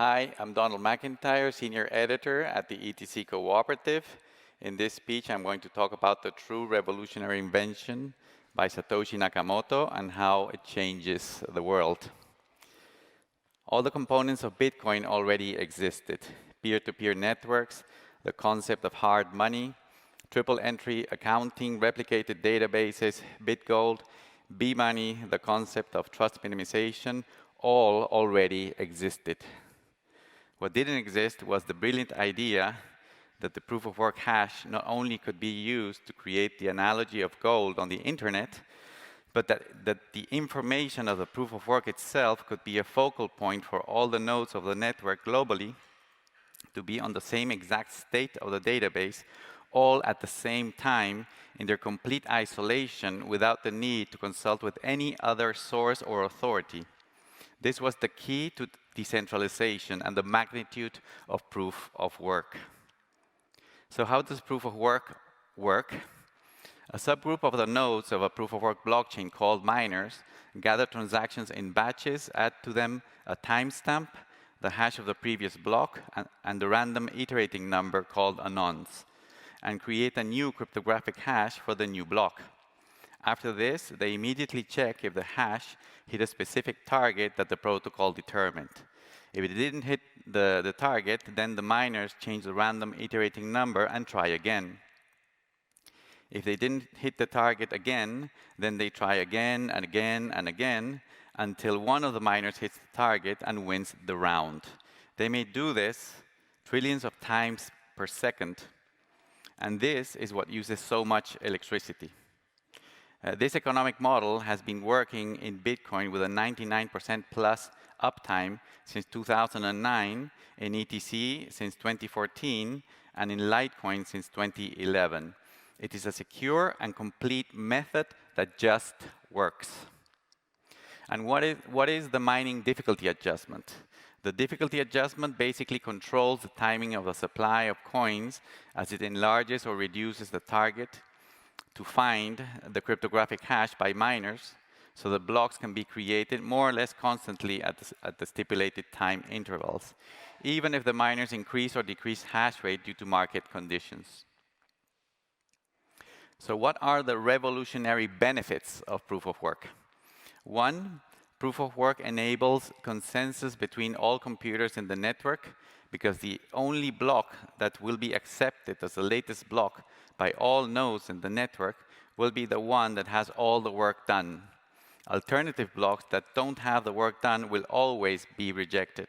Hi, I'm Donald McIntyre, Senior Editor at the ETC Cooperative. In this speech, I'm going to talk about the true revolutionary invention by Satoshi Nakamoto and how it changes the world. All the components of Bitcoin already existed. Peer-to-peer networks, the concept of hard money, triple entry accounting, replicated databases, BitGold, B-money, the concept of trust minimization, all already existed. What didn't exist was the brilliant idea that the proof-of-work hash not only could be used to create the analogy of gold on the internet, but that the information of the proof-of-work itself could be a focal point for all the nodes of the network globally to be on the same exact state of the database, all at the same time in their complete isolation without the need to consult with any other source or authority. This was the key to decentralization and the magnitude of proof of work. So how does proof of work work? A subgroup of the nodes of a proof of work blockchain called miners gather transactions in batches, add to them a timestamp, the hash of the previous block, and the random iterating number called a nonce, and create a new cryptographic hash for the new block. After this, they immediately check if the hash hit a specific target that the protocol determined. If it didn't hit the target, then the miners change the random iterating number and try again. If they didn't hit the target again, then they try again and again and again until one of the miners hits the target and wins the round. They may do this trillions of times per second, and this is what uses so much electricity. This economic model has been working in Bitcoin with a 99% plus uptime since 2009, in ETC since 2014, and in LiteCoin since 2011. It is a secure and complete method that just works. And what is the mining difficulty adjustment? The difficulty adjustment basically controls the timing of the supply of coins as it enlarges or reduces the target to find the cryptographic hash by miners, so that blocks can be created more or less constantly at the stipulated time intervals, even if the miners increase or decrease hash rate due to market conditions. So what are the revolutionary benefits of proof of work? One, proof of work enables consensus between all computers in the network, because the only block that will be accepted as the latest block by all nodes in the network will be the one that has all the work done. Alternative blocks that don't have the work done will always be rejected.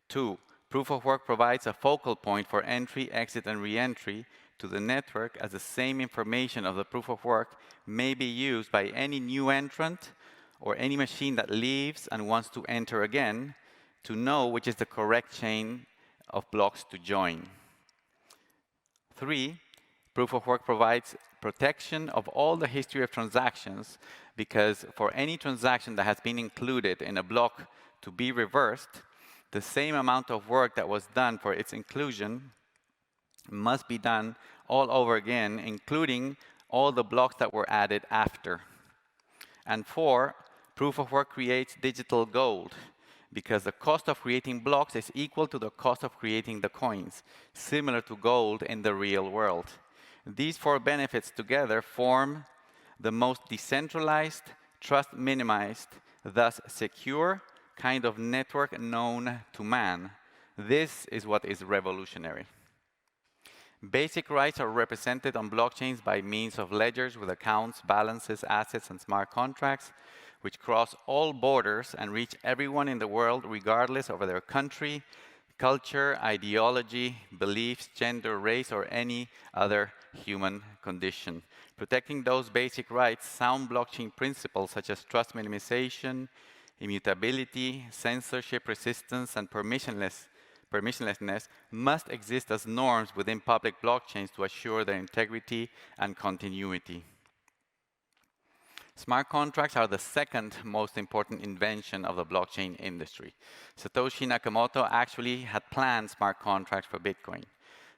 Two, proof of work provides a focal point for entry, exit, and re-entry to the network, as the same information of the proof of work may be used by any new entrant or any machine that leaves and wants to enter again to know which is the correct chain of blocks to join. Three, proof of work provides protection of all the history of transactions, because for any transaction that has been included in a block to be reversed, the same amount of work that was done for its inclusion must be done all over again, including all the blocks that were added after. And four, proof of work creates digital gold, because the cost of creating blocks is equal to the cost of creating the coins, similar to gold in the real world. These four benefits together form the most decentralized, trust-minimized, thus secure kind of network known to man. This is what is revolutionary. Basic rights are represented on blockchains by means of ledgers with accounts, balances, assets, and smart contracts, which cross all borders and reach everyone in the world regardless of their country, culture, ideology, beliefs, gender, race, or any other human condition. Protecting those basic rights, sound blockchain principles such as trust minimization, immutability, censorship resistance, and permissionlessness must exist as norms within public blockchains to assure their integrity and continuity. Smart contracts are the second most important invention of the blockchain industry. Satoshi Nakamoto actually had planned smart contracts for Bitcoin.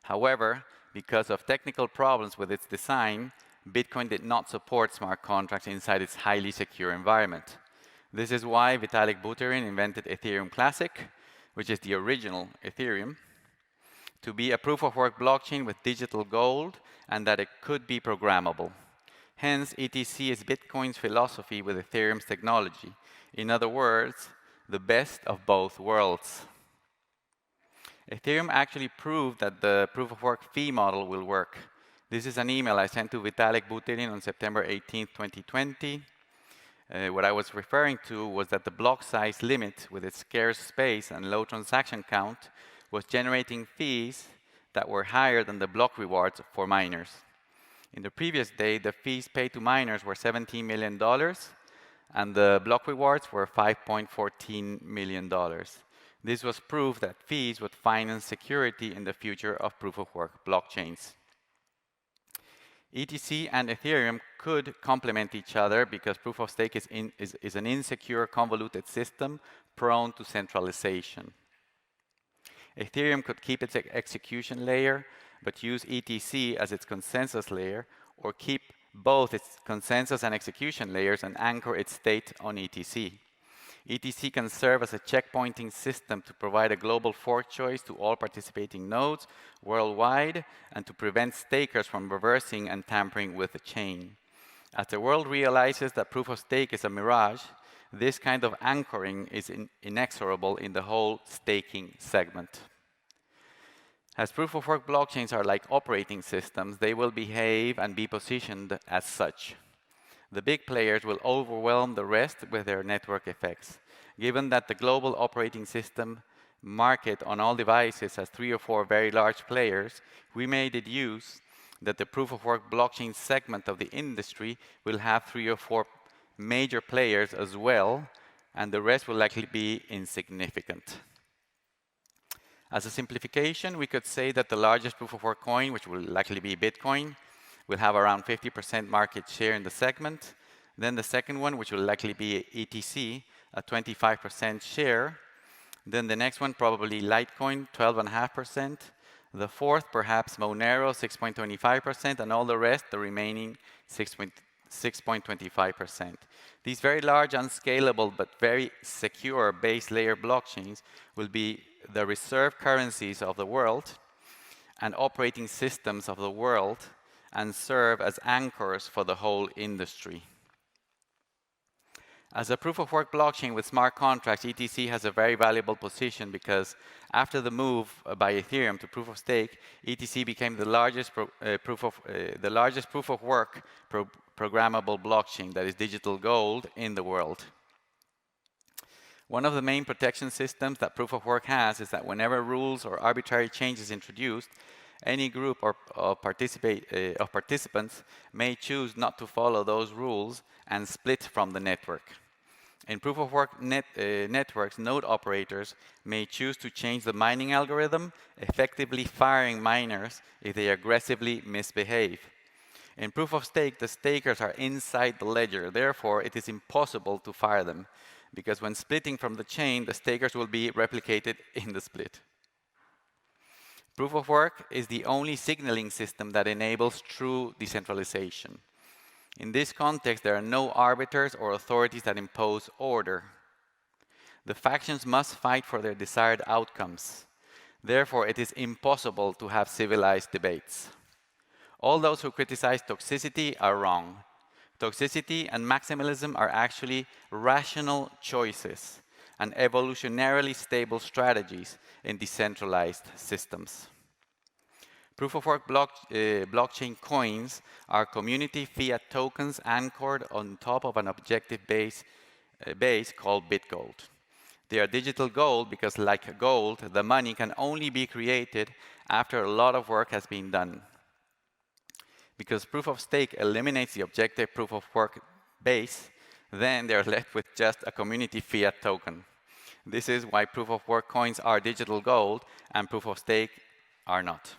However, because of technical problems with its design, Bitcoin did not support smart contracts inside its highly secure environment. This is why Vitalik Buterin invented Ethereum Classic, which is the original Ethereum, to be a proof-of-work blockchain with digital gold and that it could be programmable. Hence, ETC is Bitcoin's philosophy with Ethereum's technology. In other words, the best of both worlds. Ethereum actually proved that the proof-of-work fee model will work. This is an email I sent to Vitalik Buterin on September 18, 2020. What I was referring to was that the block size limit, with its scarce space and low transaction count, was generating fees that were higher than the block rewards for miners. In the previous day, the fees paid to miners were $17 million, and the block rewards were $5.14 million. This was proof that fees would finance security in the future of proof-of-work blockchains. ETC and Ethereum could complement each other because proof-of-stake is an insecure, convoluted system prone to centralization. Ethereum could keep its execution layer, but use ETC as its consensus layer, or keep both its consensus and execution layers and anchor its state on ETC. ETC can serve as a checkpointing system to provide a global fork choice to all participating nodes worldwide and to prevent stakers from reversing and tampering with the chain. As the world realizes that proof-of-stake is a mirage, this kind of anchoring is inexorable in the whole staking segment. As proof-of-work blockchains are like operating systems, they will behave and be positioned as such. The big players will overwhelm the rest with their network effects. Given that the global operating system market on all devices has 3 or 4 very large players, we may deduce that the proof-of-work blockchain segment of the industry will have 3 or 4 major players as well, and the rest will likely be insignificant. As a simplification, we could say that the largest proof-of-work coin, which will likely be Bitcoin, will have around 50% market share in the segment. Then the second one, which will likely be ETC, a 25% share. Then the next one, probably LiteCoin, 12.5%. The fourth, perhaps Monero, 6.25%, and all the rest, the remaining 6.25%. These very large, unscalable, but very secure base layer blockchains will be the reserve currencies of the world and operating systems of the world, and serve as anchors for the whole industry. As a proof-of-work blockchain with smart contracts, ETC has a very valuable position because after the move by Ethereum to proof-of-stake, ETC became the largest proof-of-work programmable blockchain that is digital gold in the world. One of the main protection systems that proof-of-work has is that whenever rules or arbitrary change is introduced, any group of participants may choose not to follow those rules and split from the network. In proof-of-work networks, node operators may choose to change the mining algorithm, effectively firing miners if they aggressively misbehave. In proof-of-stake, the stakers are inside the ledger. Therefore, it is impossible to fire them, because when splitting from the chain, the stakers will be replicated in the split. Proof-of-work is the only signaling system that enables true decentralization. In this context, there are no arbiters or authorities that impose order. The factions must fight for their desired outcomes. Therefore, it is impossible to have civilized debates. All those who criticize toxicity are wrong. Toxicity and maximalism are actually rational choices and evolutionarily stable strategies in decentralized systems. Proof-of-work blockchain coins are community fiat tokens anchored on top of an objective base called BitGold. They are digital gold because, like gold, the money can only be created after a lot of work has been done. Because proof-of-stake eliminates the objective proof-of-work base, then they are left with just a community fiat token. This is why proof-of-work coins are digital gold and proof-of-stake are not.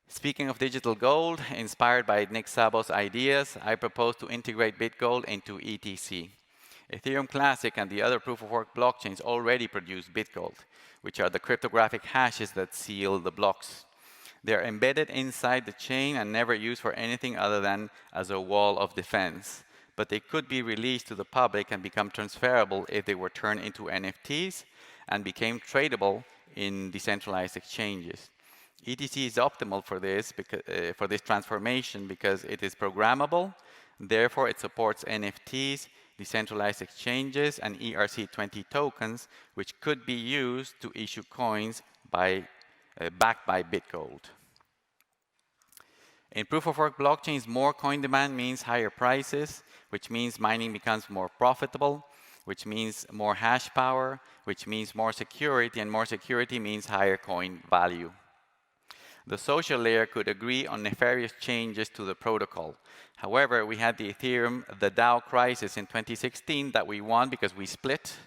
Speaking of digital gold, inspired by Nick Szabo's ideas, I propose to integrate BitGold into ETC. Ethereum Classic and the other proof-of-work blockchains already produce BitGold, which are the cryptographic hashes that seal the blocks. They are embedded inside the chain and never used for anything other than as a wall of defense. But they could be released to the public and become transferable if they were turned into NFTs and became tradable in decentralized exchanges. ETC is optimal for this transformation because it is programmable. Therefore, it supports NFTs, decentralized exchanges, and ERC20 tokens, which could be used to issue coins backed by Bitgold. In proof-of-work blockchains, more coin demand means higher prices, which means mining becomes more profitable, which means more hash power, which means more security, and more security means higher coin value. The social layer could agree on nefarious changes to the protocol. However, we had the DAO crisis in 2016 that we won because we split,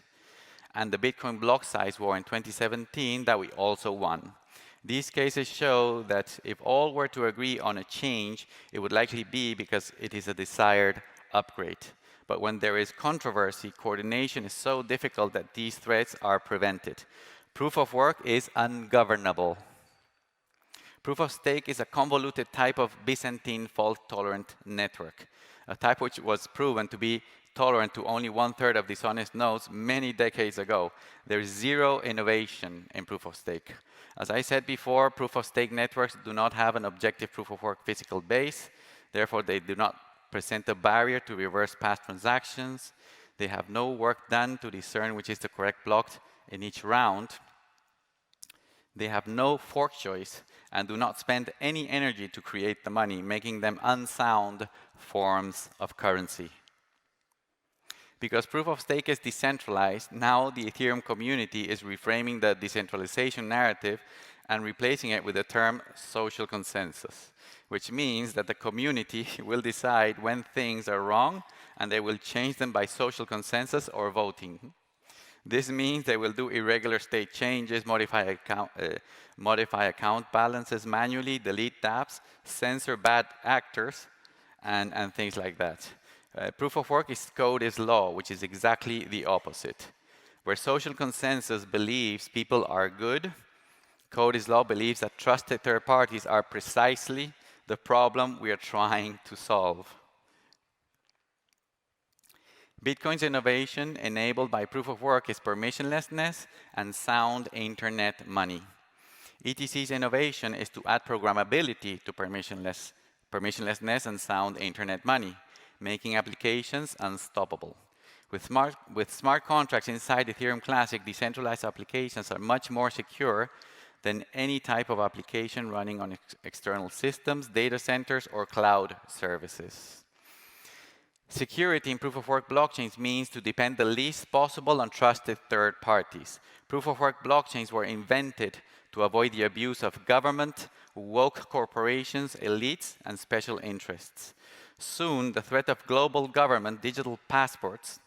and the Bitcoin block size war in 2017 that we also won. These cases show that if all were to agree on a change, it would likely be because it is a desired upgrade. But when there is controversy, coordination is so difficult that these threats are prevented. Proof of work is ungovernable. Proof of stake is a convoluted type of Byzantine fault-tolerant network, a type which was proven to be tolerant to only 1/3 of dishonest nodes many decades ago. There is zero innovation in proof of stake. As I said before, proof of stake networks do not have an objective proof of work physical base. Therefore, they do not present a barrier to reverse past transactions. They have no work done to discern which is the correct block in each round. They have no fork choice and do not spend any energy to create the money, making them unsound forms of currency. Because proof of stake is decentralized, now the Ethereum community is reframing the decentralization narrative and replacing it with the term social consensus, which means that the community will decide when things are wrong and they will change them by social consensus or voting. This means they will do irregular state changes, modify account balances manually, delete dApps, censor bad actors, and things like that. Proof of work code is law, which is exactly the opposite. Where social consensus believes people are good, code is law believes that trusted third parties are precisely the problem we are trying to solve. Bitcoin's innovation enabled by proof of work is permissionlessness and sound internet money. ETC's innovation is to add programmability to permissionlessness and sound internet money, making applications unstoppable. With smart contracts inside Ethereum Classic, decentralized applications are much more secure than any type of application running on external systems, data centers, or cloud services. Security in proof-of-work blockchains means to depend the least possible on trusted third parties. Proof-of-work blockchains were invented to avoid the abuse of government, woke corporations, elites, and special interests. Soon, the threat of global government, digital passports,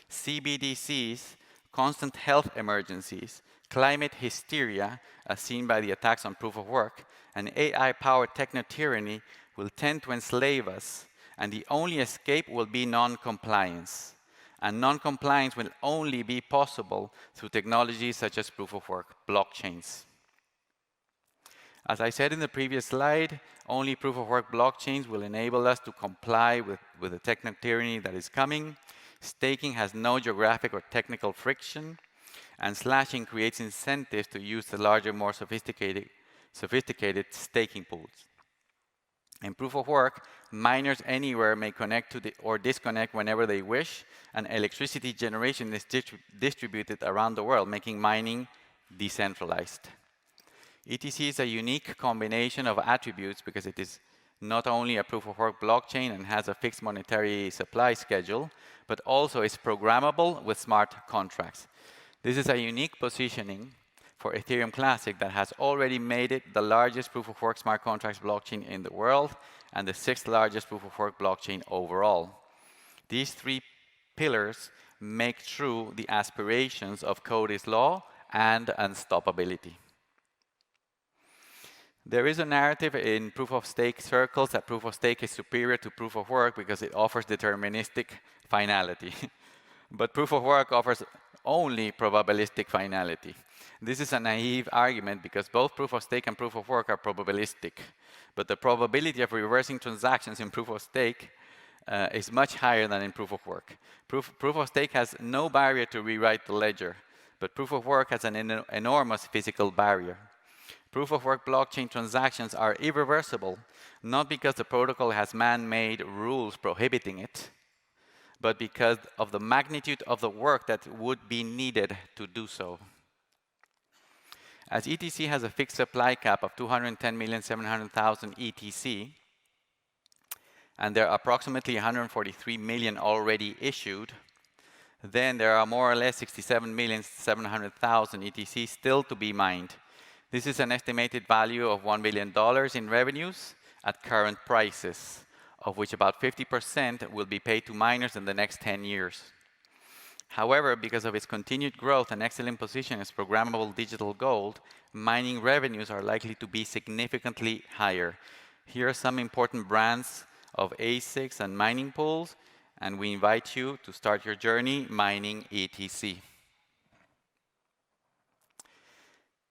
CBDCs, constant health emergencies, climate hysteria, as seen by the attacks on proof of work, and AI-powered techno-tyranny will tend to enslave us, and the only escape will be non-compliance. And non-compliance will only be possible through technologies such as proof-of-work blockchains. As I said in the previous slide, only proof-of-work blockchains will enable us to comply with the techno-tyranny that is coming. Staking has no geographic or technical friction, and slashing creates incentives to use the larger, more sophisticated staking pools. In proof of work, miners anywhere may connect to or disconnect whenever they wish, and electricity generation is distributed around the world, making mining decentralized. ETC is a unique combination of attributes because it is not only a proof of work blockchain and has a fixed monetary supply schedule, but also is programmable with smart contracts. This is a unique positioning for Ethereum Classic that has already made it the largest proof-of-work smart contracts blockchain in the world and the 6th largest proof-of-work blockchain overall. These three pillars make true the aspirations of code is law and unstoppability. There is a narrative in proof-of-stake circles that proof-of-stake is superior to proof-of-work because it offers deterministic finality. But proof-of-work offers only probabilistic finality. This is a naive argument because both proof-of-stake and proof-of-work are probabilistic. But the probability of reversing transactions in proof-of-stake is much higher than in proof-of-work. Proof-of-stake has no barrier to rewrite the ledger, But proof of work has an enormous physical barrier. Proof of work blockchain transactions are irreversible, not because the protocol has man-made rules prohibiting it, but because of the magnitude of the work that would be needed to do so. As ETC has a fixed supply cap of 210,700,000 ETC, and there are approximately 143 million already issued, then there are more or less 67,700,000 ETC still to be mined. This is an estimated value of $1 billion in revenues at current prices, of which about 50% will be paid to miners in the next 10 years. However, because of its continued growth and excellent position as programmable digital gold, mining revenues are likely to be significantly higher. Here are some important brands of ASICs and mining pools, and we invite you to start your journey mining ETC.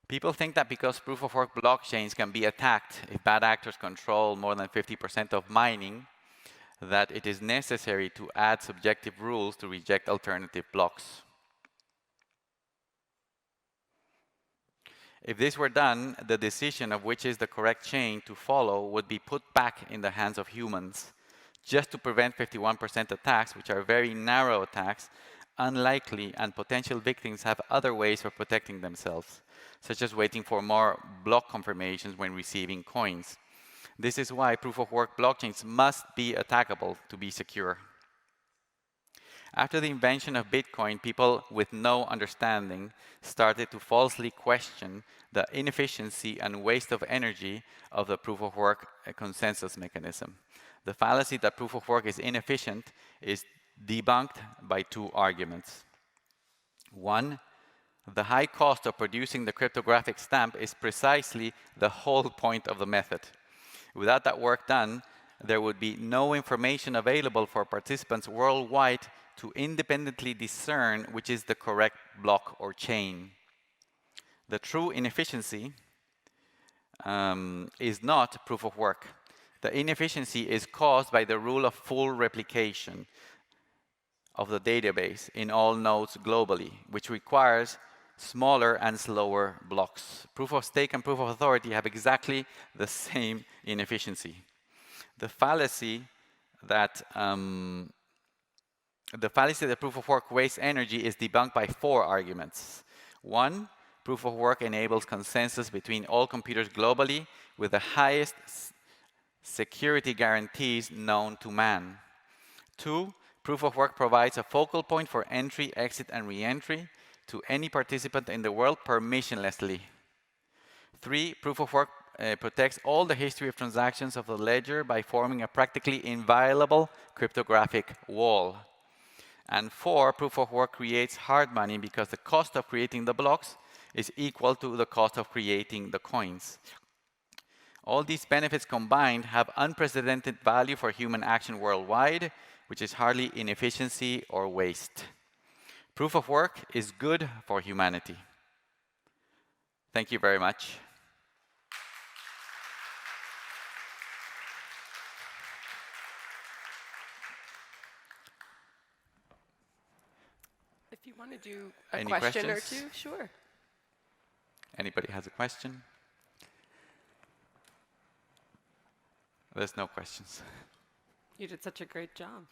People think that because proof-of-work blockchains can be attacked if bad actors control more than 50% of mining, that it is necessary to add subjective rules to reject alternative blocks. If this were done, the decision of which is the correct chain to follow would be put back in the hands of humans, just to prevent 51% attacks, which are very narrow attacks. Unlikely and potential victims have other ways of protecting themselves, such as waiting for more block confirmations when receiving coins. This is why proof-of-work blockchains must be attackable to be secure. After the invention of Bitcoin, people with no understanding started to falsely question the inefficiency and waste of energy of the proof-of-work consensus mechanism. The fallacy that proof-of-work is inefficient is debunked by two arguments. One, the high cost of producing the cryptographic stamp is precisely the whole point of the method. Without that work done, there would be no information available for participants worldwide to independently discern which is the correct block or chain. The true inefficiency is not proof of work. The inefficiency is caused by the rule of full replication of the database in all nodes globally, which requires smaller and slower blocks. Proof of stake and proof of authority have exactly the same inefficiency. The fallacy that proof of work wastes energy is debunked by four arguments. One, proof of work enables consensus between all computers globally with the highest security guarantees known to man. Two, proof of work provides a focal point for entry, exit, and re-entry to any participant in the world permissionlessly. Three, proof of work protects all the history of transactions of the ledger by forming a practically inviolable cryptographic wall. And four, proof of work creates hard money because the cost of creating the blocks is equal to the cost of creating the coins. All these benefits combined have unprecedented value for human action worldwide, which is hardly inefficiency or waste. Proof of work is good for humanity. Thank you very much. If you want to do a Any question questions? or two, sure. Anybody has a question? There's no questions. You did such a great job.